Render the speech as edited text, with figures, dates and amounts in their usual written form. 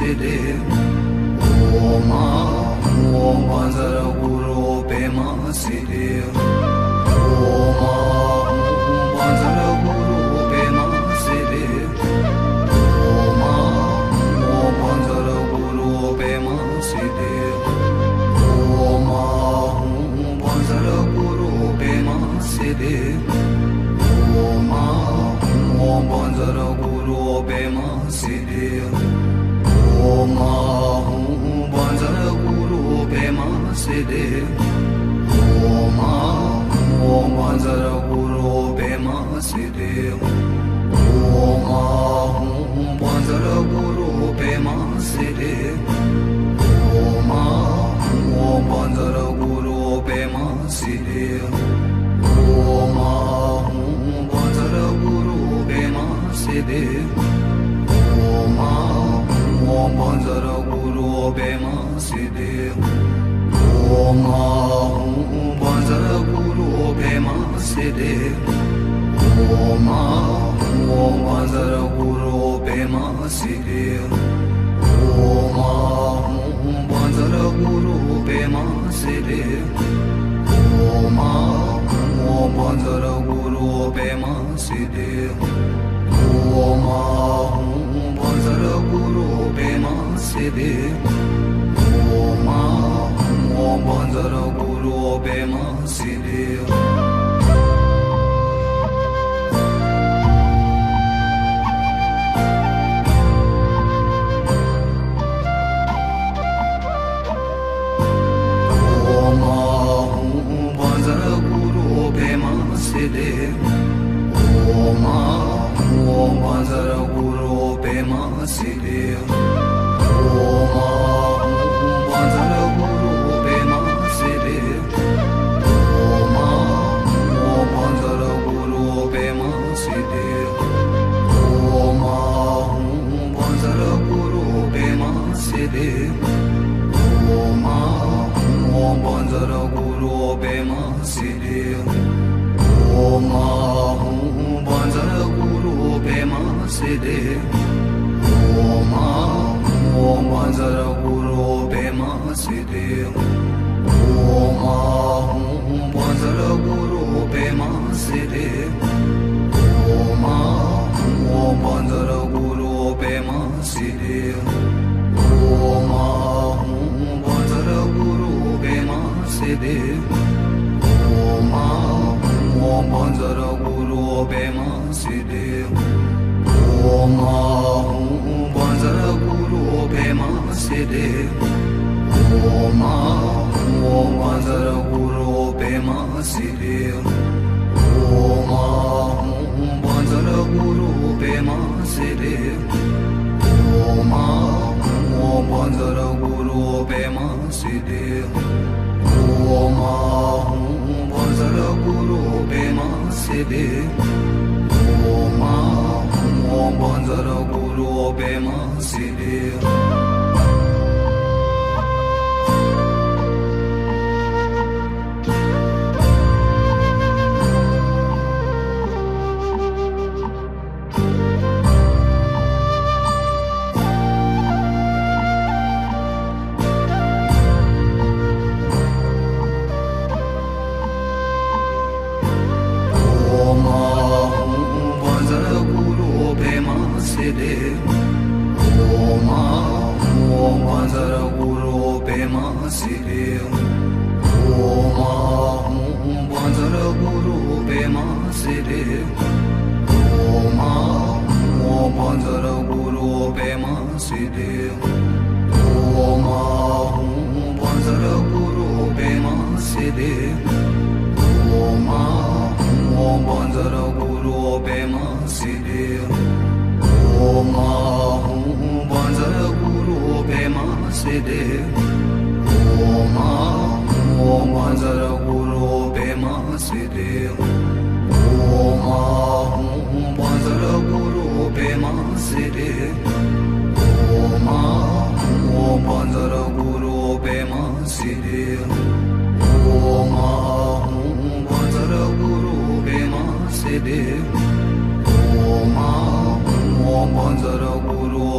Siddhi Om Om Banzara Guru Pema Siddhi Om Banzara Guru Pema Siddhi Om Om Banzara Guru Pema Siddhi Om Banzara Guru Pema Siddhi Om Om Banzara Guru Pema Siddhi Om Banzara Guru Pema Siddhi Om Om Banzara Guru Pema Siddhi Om Banzara Guru Pema Siddhi Om Om Banzara Guru Pema Siddhi Om Banzara Guru Pema Siddhi Om Om Banzara Guru Pema Siddhi Om Banzara Guru Pema Siddhi Om Om Banzara Guru Pema Siddhi Om Banzara Guru Pema Siddhi Om Om Banzara Guru Pema Siddhi Om Banzara Guru Pema Siddhi Om Om Banzara Guru Pema Siddhi Om Banzara Guru Pema Siddhi Om Om Banzara Guru Pema Siddhi Om Banzara Guru Pema Siddhi Om Om Banzara Guru Pema Siddhi Om Banzara Guru Pema Siddhi Om Om Banzara Guru Pema Siddhi Om Banzara Guru Pema Siddhi Om Om Banzara Guru Pema Siddhi Om Banzara Guru Pema Siddhi Om Om Banzara Guru Pema Siddhi Om Banzara Guru Pema Siddhi Om Om Banzara Guru Pema Siddhi Om Banzara Guru Pema Siddhi Om Om Banzara Guru Pema Siddhi Om Banzara Guru Pema Siddhi Om Om Banzara Guru Pema Siddhi Om Banzara Guru Pema Siddhi Om Om Banzara Guru Pema Siddhi Om Banzara Guru Pema Siddhi Om Om Banzara Guru Pema Siddhi Om Banzara Guru Pema Siddhi Om Om Banzara Guru Pema Siddhi Om Banzara Guru Pema Siddhi Om Om Banzara Guru Pema Siddhi Om Banzara Guru Pema Siddhi Om Om Banzara Guru Pema Siddhi Om Banzara Guru Pema Siddhi Om Om Banzara Guru Pema Siddhi Om Banzara Guru Pema Siddhi Om Om Banzara Guru